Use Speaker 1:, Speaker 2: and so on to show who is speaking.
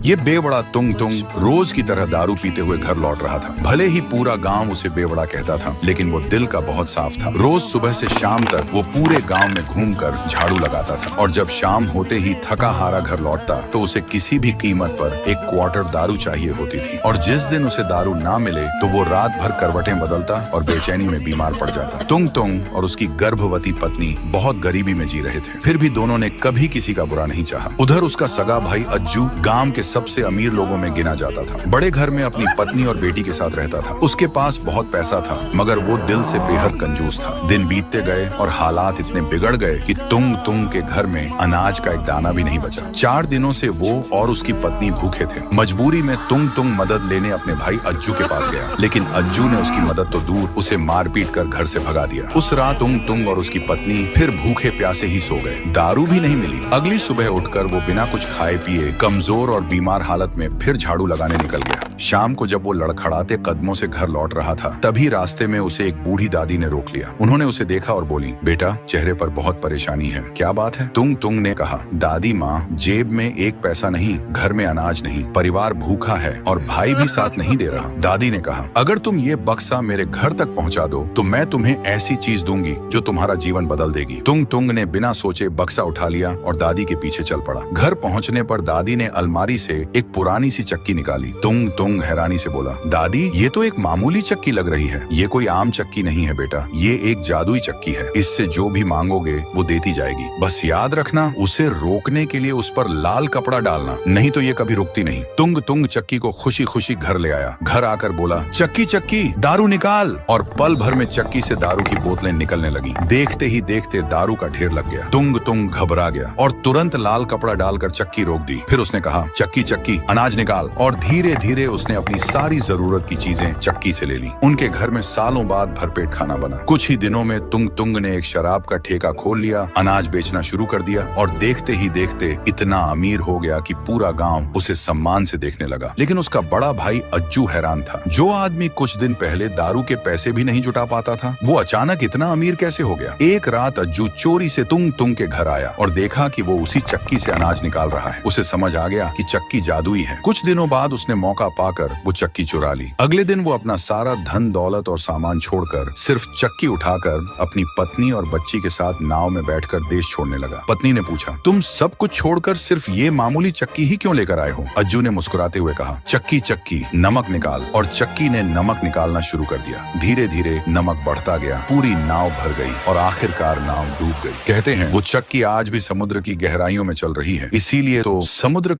Speaker 1: ये बेवड़ा तुंग तुंग रोज की तरह दारू पीते हुए घर लौट रहा था। भले ही पूरा गांव उसे बेवड़ा कहता था, लेकिन वो दिल का बहुत साफ था। रोज सुबह से शाम तक वो पूरे गांव में घूमकर झाड़ू लगाता था, और जब शाम होते ही थका हारा घर लौटता तो उसे किसी भी कीमत पर एक क्वार्टर दारू चाहिए होती थी। और जिस दिन उसे दारू ना मिले तो वो रात भर करवटें बदलता और बेचैनी में बीमार पड़ जाता। तुंग तुंग और उसकी गर्भवती पत्नी बहुत गरीबी में जी रहे थे, फिर भी दोनों ने कभी किसी का बुरा नहीं चाहा। उधर उसका सगा भाई अज्जू गांव के सबसे अमीर लोगों में गिना जाता था। बड़े घर में अपनी पत्नी और बेटी के साथ रहता था। उसके पास बहुत पैसा था, मगर वो दिल से बेहद कंजूस था। दिन बीतते गए और हालात इतने बिगड़ गए कि तुंग तुंग के घर में अनाज का एक दाना भी नहीं बचा। 4 दिनों से वो और उसकी पत्नी भूखे थे। मजबूरी में तुंग तुंग मदद लेने अपने भाई अज्जू के पास गया, लेकिन अज्जू ने उसकी मदद तो दूर, उसे मार पीट कर घर से भगा दिया। उस रात तुंग तुंग और उसकी पत्नी फिर भूखे प्यासे ही सो गए। दारू भी नहीं मिली। अगली सुबह उठकर वो बिना कुछ खाए पिए कमजोर और बीमार हालत में फिर झाड़ू लगाने निकल गया। शाम को जब वो लड़खड़ाते कदमों से घर लौट रहा था, तभी रास्ते में उसे एक बूढ़ी दादी ने रोक लिया। उन्होंने उसे देखा और बोली, बेटा, चेहरे पर बहुत परेशानी है, क्या बात है? तुंग तुंग ने कहा, दादी माँ, जेब में एक पैसा नहीं, घर में अनाज नहीं, परिवार भूखा है और भाई भी साथ नहीं दे रहा। दादी ने कहा, अगर तुम ये बक्सा मेरे घर तक पहुँचा दो तो मैं तुम्हें ऐसी चीज दूंगी जो तुम्हारा जीवन बदल देगी। तुंग तुंग ने बिना सोचे बक्सा उठा लिया और दादी के पीछे चल पड़ा। घर पहुँचने पर दादी ने अलमारी से एक पुरानी सी चक्की निकाली। तुंग तुंग हैरानी से बोला, दादी, ये तो एक मामूली चक्की लग रही है। ये कोई आम चक्की नहीं है बेटा, ये एक जादुई चक्की है। इससे जो भी मांगोगे वो देती जाएगी। बस याद रखना, उसे रोकने के लिए उस पर लाल कपड़ा डालना, नहीं तो ये कभी रुकती नहीं। तुंग तुंग चक्की को खुशी खुशी घर ले आया। घर आकर बोला, चक्की चक्की, दारू निकाल। और पल भर में चक्की से दारू की बोतलें निकलने लगी। देखते ही देखते दारू का ढेर लग गया। तुंग तुंग घबरा गया और तुरंत लाल कपड़ा डालकर चक्की रोक दी। फिर उसने कहा, चक्की चक्की, अनाज निकाल। और धीरे धीरे उसने अपनी सारी जरूरत की चीजें चक्की से ले ली। उनके घर में सालों बाद भरपेट खाना बना। कुछ ही दिनों में तुंग तुंग ने एक शराब का ठेका खोल लिया, अनाज बेचना शुरू कर दिया और देखते ही देखते इतना अमीर हो गया कि पूरा गांव उसे सम्मान से देखने लगा। लेकिन उसका बड़ा भाई अज्जू हैरान था। जो आदमी कुछ दिन पहले दारू के पैसे भी नहीं जुटा पाता था, वो अचानक इतना अमीर कैसे हो गया? एक रात अज्जू चोरी से तुंग तुंग के घर आया और देखा कि वो उसी चक्की से अनाज निकाल रहा है। उसे समझ आ गया कि चक्की जादुई है। कुछ दिनों बाद उसने मौका पाकर वो चक्की चुरा ली। अगले दिन वो अपना सारा धन दौलत और सामान छोड़कर सिर्फ चक्की उठाकर अपनी पत्नी और बच्ची के साथ नाव में बैठकर देश छोड़ने लगा। पत्नी ने पूछा, तुम सब कुछ छोड़कर सिर्फ ये मामूली चक्की ही क्यों लेकर आए हो? अज्जू ने मुस्कुराते हुए कहा, चक्की चक्की, नमक निकाल। और चक्की ने नमक निकालना शुरू कर दिया। धीरे धीरे नमक बढ़ता गया, पूरी नाव भर गई और आखिरकार नाव डूब गई। कहते हैं वो चक्की आज भी समुद्र की गहराइयों में चल रही है। इसीलिए तो समुद्र